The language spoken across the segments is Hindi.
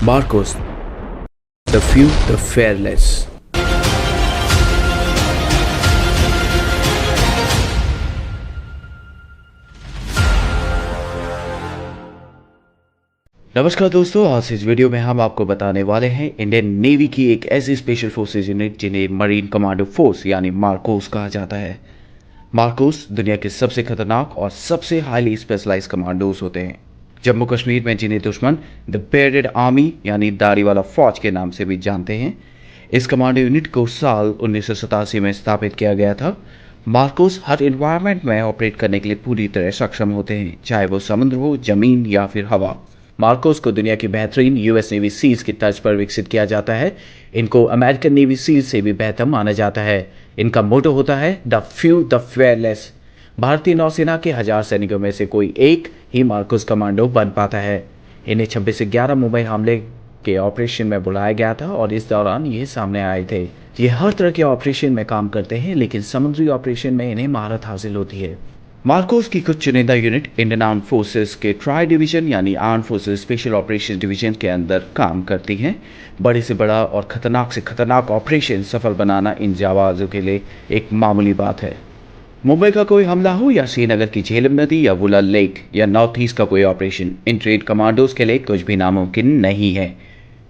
Marcos, the few, the fearless. नमस्कार दोस्तों, आज इस वीडियो में हम आपको बताने वाले हैं इंडियन नेवी की एक ऐसी स्पेशल फोर्सेज यूनिट जिन्हें मरीन कमांडो फोर्स यानी मार्कोस कहा जाता है। मार्कोस दुनिया के सबसे खतरनाक और सबसे हाईली स्पेशलाइज कमांडोज होते हैं। जम्मू कश्मीर में जिन्हें दुश्मन द बेयर्डेड आर्मी यानी दाढ़ी वाला फौज के नाम से भी जानते हैं, इस कमांडो यूनिट को साल 1987 में स्थापित किया गया था। मार्कोस हर इन्वायरमेंट में ऑपरेट करने के लिए पूरी तरह सक्षम होते हैं, चाहे वो समुद्र हो, जमीन या फिर हवा। मार्कोस को दुनिया की बेहतरीन यूएस नेवी सील्स की तर्ज पर विकसित किया जाता है। इनको अमेरिकन नेवी सील्स से भी बेहतर माना जाता है। इनका मोटो होता है द फ्यू द फेयरलेस। भारतीय नौसेना के 1000 सैनिकों में से कोई एक ही मार्कोस कमांडो बन पाता है। इन्हें 26 से 11 मुंबई हमले के ऑपरेशन में बुलाया गया था और इस दौरान ये सामने आए थे। ये हर तरह के ऑपरेशन में काम करते हैं, लेकिन समुद्री ऑपरेशन में इन्हें महारत हासिल होती है। मार्कोस की कुछ चुनिंदा यूनिट इंडियन आर्म फोर्सेस के ट्राई डिवीजन यानी arm forces special operation division के अंदर काम करती हैं। बड़े से बड़ा और खतरनाक से खतरनाक ऑपरेशन सफल बनाना इन जाबाजों के लिए एक मामूली बात है। मुंबई का कोई हमला हो या श्रीनगर की झेलम नदी या वुलर लेक या नॉर्थ ईस्ट का कोई ऑपरेशन, इन ट्रेड कमांडोज के लिए कुछ भी नामुमकिन नहीं है।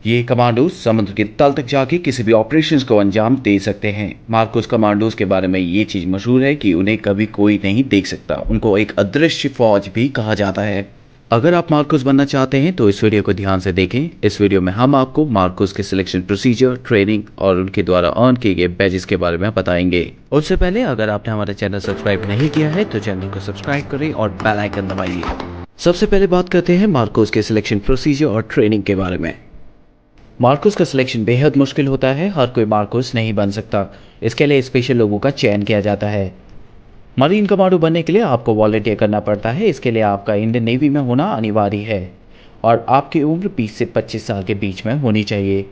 ये कमांडोज समुद्र के तल तक जाके किसी भी ऑपरेशंस को अंजाम दे सकते हैं। मार्कोस कमांडोज के बारे में ये चीज़ मशहूर है कि उन्हें कभी कोई नहीं देख सकता। उनको एक अदृश्य फौज भी कहा जाता है। अगर आप मार्कोस बनना चाहते हैं तो इस वीडियो को ध्यान से देखें। इस वीडियो में हम आपको मार्कोस के सिलेक्शन प्रोसीजर, ट्रेनिंग और उनके द्वारा अर्न किए गए बैजेस के बारे में बताएंगे। उससे पहले अगर आपने हमारा चैनल सब्सक्राइब नहीं किया है तो चैनल को सब्सक्राइब करें और बेल आइकन दबाइए। सबसे पहले बात करते हैं मार्कोस के सिलेक्शन प्रोसीजर और ट्रेनिंग के बारे में। मार्कोस का सिलेक्शन बेहद मुश्किल होता है। हर कोई मार्कोस नहीं बन सकता। इसके लिए स्पेशल लोगों का चयन किया जाता है। मरीन कमांडो बनने के लिए आपको वॉलंटियर करना पड़ता है। इसके लिए आपका इंडियन नेवी में होना अनिवार्य है और आपकी उम्र 20 से 25 साल के बीच में होनी चाहिए।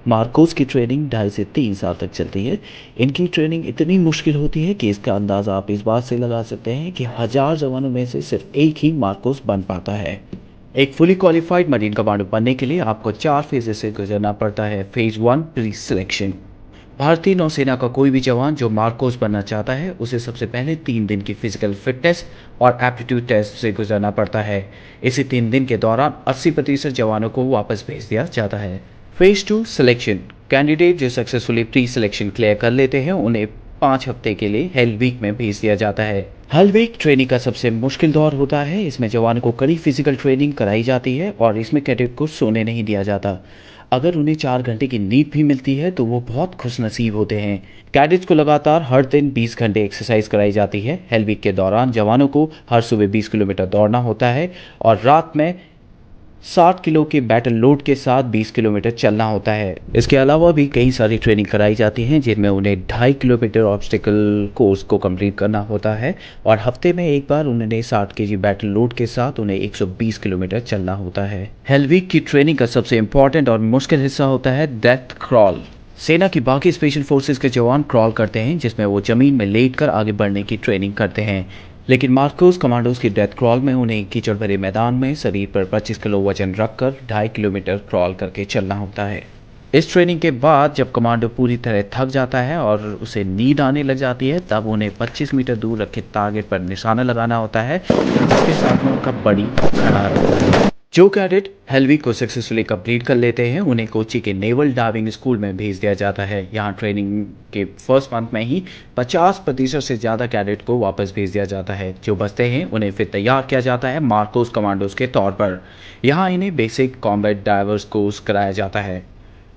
मार्कोस की ट्रेनिंग 2.5 से 3 साल तक चलती है। इनकी ट्रेनिंग इतनी मुश्किल होती है कि इसका अंदाज़ा आप इस बात से लगा सकते हैं कि 1000 जवानों में से सिर्फ एक ही मार्कोस बन पाता है। एक फुली क्वालिफाइड मरीन कमांडो बनने के लिए आपको 4 फेजेस से गुजरना पड़ता है। Phase 1 pre selection. भारतीय नौसेना का कोई भी जवान जो मार्कोस बनना चाहता है उसे सबसे पहले 3 दिन की फिजिकल फिटनेस और एप्टीट्यूड टेस्ट से गुजरना पड़ता है। इसी 3 दिन के दौरान 80% जवानों को वापस भेज दिया जाता है। Phase 2 selection. कैंडिडेट जो सक्सेसफुली प्री सिलेक्शन क्लियर कर लेते हैं उन्हें 5 हफ्ते के लिए हेल वीक में भेज दिया जाता है। हेल वीक ट्रेनिंग का सबसे मुश्किल दौर होता है। इसमें जवानों को कड़ी फिजिकल ट्रेनिंग कराई जाती है और इसमें कैडेट को सोने नहीं दिया जाता। अगर उन्हें 4 घंटे की नींद भी मिलती है तो वो बहुत खुशनसीब होते हैं। कैडेट्स को लगातार हर दिन 20 घंटे एक्सरसाइज कराई जाती है। हेल वीक के दौरान जवानों को हर सुबह 20 किलोमीटर दौड़ना होता है और रात में 60 किलो के बैटल लोड के साथ 20 किलोमीटर चलना होता है। इसके अलावा भी कई सारी ट्रेनिंग कराई जाती हैं जिनमें उन्हें 2.5 किलोमीटर ऑब्स्टिकल कोर्स को कंप्लीट करना होता है और हफ्ते में एक बार उन्हें 60 केजी बैटल लोड के साथ उन्हें 120 किलोमीटर चलना होता है। हेल वीक की ट्रेनिंग का सबसे इंपॉर्टेंट और मुश्किल हिस्सा होता है डेथ क्रॉल। सेना की बाकी स्पेशल फोर्सेज के जवान क्रॉल करते हैं जिसमें वो जमीन में लेटकर आगे बढ़ने की ट्रेनिंग करते हैं, लेकिन मार्कोस कमांडोज की डेथ क्रॉल में उन्हें कीचड़ भरे मैदान में शरीर पर 25 किलो वजन रखकर 2.5 किलोमीटर क्रॉल करके चलना होता है। इस ट्रेनिंग के बाद जब कमांडो पूरी तरह थक जाता है और उसे नींद आने लग जाती है तब उन्हें 25 मीटर दूर रखे टारगेट पर निशाना लगाना होता है जिसके साथ में उनका बड़ी खड़ा रहता है। जो कैडेट हेल वीक को सक्सेसफुली कंप्लीट कर लेते हैं उन्हें कोची के नेवल डाइविंग स्कूल में भेज दिया जाता है। यहाँ ट्रेनिंग के फर्स्ट मंथ में ही 50% से ज़्यादा कैडेट को वापस भेज दिया जाता है। जो बचते हैं उन्हें फिर तैयार किया जाता है मार्कोस कमांडोज के तौर पर। यहाँ इन्हें बेसिक कॉम्बैट डाइवर्स कोर्स कराया जाता है।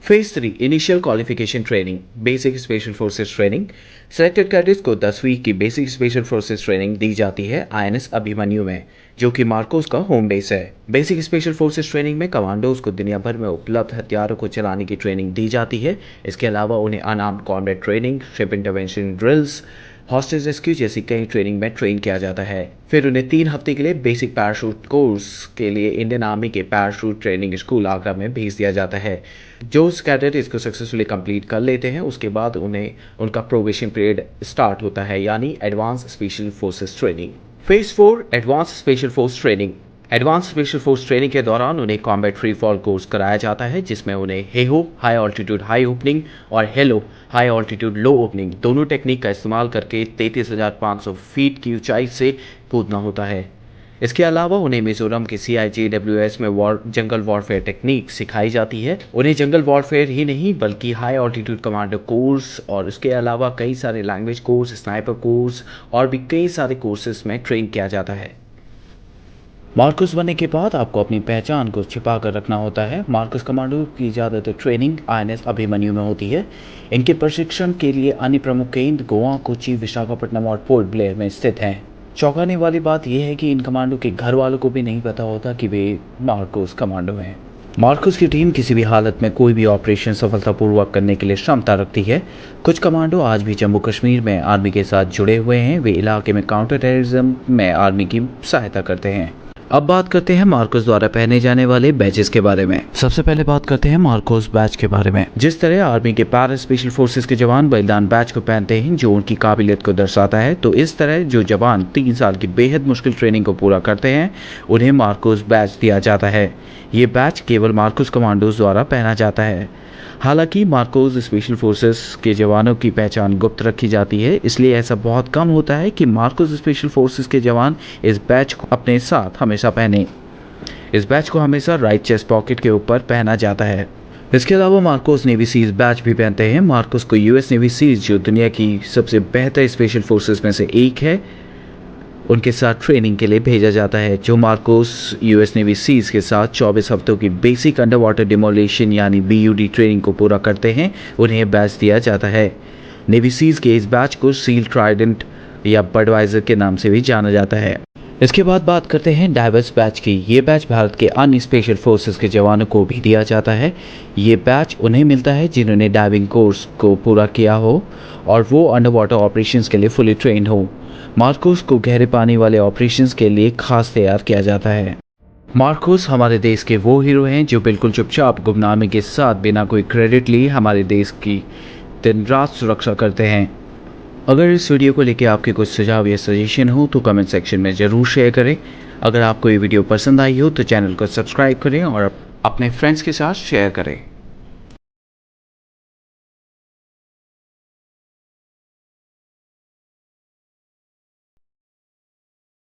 Phase 3 initial qualification training, basic special forces training. Selected cadets को 10 वीक की बेसिक स्पेशल फोर्सेस ट्रेनिंग दी जाती है आईएनएस अभिमन्यु में, जो कि मार्कोस का होम बेस है। बेसिक स्पेशल फोर्सेस ट्रेनिंग में कमांडोज को दुनिया भर में उपलब्ध हथियारों को चलाने की ट्रेनिंग दी जाती है। इसके अलावा उन्हें unarmoured combat training, ship intervention drills, hostage rescue जैसी कई ट्रेनिंग में ट्रेन किया जाता है। फिर उन्हें 3 हफ्ते के लिए बेसिक पैराशूट कोर्स के लिए इंडियन आर्मी के पैराशूट ट्रेनिंग स्कूल आगरा में भेज दिया जाता है। जो कैडेट इसको सक्सेसफुली कंप्लीट कर लेते हैं उसके बाद उन्हें उनका प्रोबेशन पीरियड स्टार्ट होता है, यानी advance special forces training. Phase 4 advance special force training. Advance special force training के दौरान उन्हें कॉम्बैट फ्री फॉल कोर्स कराया जाता है, जिसमें उन्हें Heyhoe high altitude high opening और हेलो हाई ऑल्टीट्यूड लो ओपनिंग दोनों टेक्निक का इस्तेमाल करके 33,500 फीट की ऊंचाई से कूदना होता है। इसके अलावा उन्हें मिजोरम के CIJWS में जंगल वॉरफेयर टेक्निक सिखाई जाती है। उन्हें जंगल वॉरफेयर ही नहीं बल्कि हाई ऑल्टीट्यूड कमांडो कोर्स और इसके अलावा कई सारे लैंग्वेज कोर्स, स्नाइपर कोर्स और भी कई सारे कोर्सेज में ट्रेन किया जाता है। मार्कोस बनने के बाद आपको अपनी पहचान को छिपा कर रखना होता है। मार्कोस कमांडो की ज़्यादातर ट्रेनिंग INS अभिमन्यु में होती है। इनके प्रशिक्षण के लिए अन्य प्रमुख केंद्र गोवा, कोच्चि, विशाखापट्टनम और पोर्ट ब्लेयर में स्थित हैं। चौंकाने वाली बात यह है कि इन कमांडो के घर वालों को भी नहीं पता होता कि वे मार्कोस कमांडो हैं। मार्कोस की टीम किसी भी हालत में कोई भी ऑपरेशन सफलतापूर्वक करने के लिए क्षमता रखती है। कुछ कमांडो आज भी जम्मू कश्मीर में आर्मी के साथ जुड़े हुए हैं। वे इलाके में काउंटर टेररिज्म में आर्मी की सहायता करते हैं। अब बात करते हैं मार्कोस द्वारा पहने जाने वाले बैचेस के बारे में। सबसे पहले बात करते हैं मार्कोस बैच के बारे में। जिस तरह आर्मी के पैरा स्पेशल फोर्सेस के जवान बलिदान बैच को पहनते हैं जो उनकी काबिलियत को दर्शाता है, तो इस तरह जो जवान 3 साल की बेहद मुश्किल ट्रेनिंग को पूरा करते हैं उन्हें मार्कोस बैच दिया जाता है। ये बैच केवल मार्कोस कमांडोज द्वारा पहना जाता है। हालांकि मार्कोस स्पेशल फोर्सेस के जवानों की पहचान गुप्त रखी जाती है, इसलिए ऐसा बहुत कम होता है कि मार्कोस स्पेशल फोर्सेस के जवान इस बैच को अपने साथ हमेशा पहने। इस बैच को हमेशा राइट चेस्ट पॉकेट के ऊपर पहना जाता है। इसके अलावा मार्कोस नेवी सीज बैच भी पहनते हैं। मार्कोस को US नेवी सीज, जो दुनिया की सबसे बेहतर स्पेशल फोर्सेस में से एक है, उनके साथ ट्रेनिंग के लिए भेजा जाता है। जो मार्कोस US नेवी सीज के साथ 24 हफ्तों की बेसिक अंडर वाटर डिमोलेशन यानी BUD ट्रेनिंग को पूरा करते हैं, उन्हें बैच दिया जाता है। नेवी सीज के इस बैच को सील ट्राइडेंट या बडवाइजर के नाम से भी जाना जाता है। इसके बाद बात करते हैं डाइवर्स बैच की। ये बैच भारत के अन्य स्पेशल फोर्सेस के जवानों को भी दिया जाता है। ये बैच उन्हें मिलता है जिन्होंने डाइविंग कोर्स को पूरा किया हो और वो अंडर वाटर ऑपरेशंस के लिए फुली ट्रेंड हो। मार्कोस को गहरे पानी वाले ऑपरेशंस के लिए खास तैयार किया जाता है। मार्कोस हमारे देश के वो हीरो हैं जो बिल्कुल चुपचाप गुमनामी के साथ बिना कोई क्रेडिट लिए हमारे देश की दिन रात सुरक्षा करते हैं। अगर इस वीडियो को लेकर आपके कुछ सुझाव या सजेशन हो तो कमेंट सेक्शन में ज़रूर शेयर करें। अगर आपको ये वीडियो पसंद आई हो तो चैनल को सब्सक्राइब करें और अपने फ्रेंड्स के साथ शेयर करें।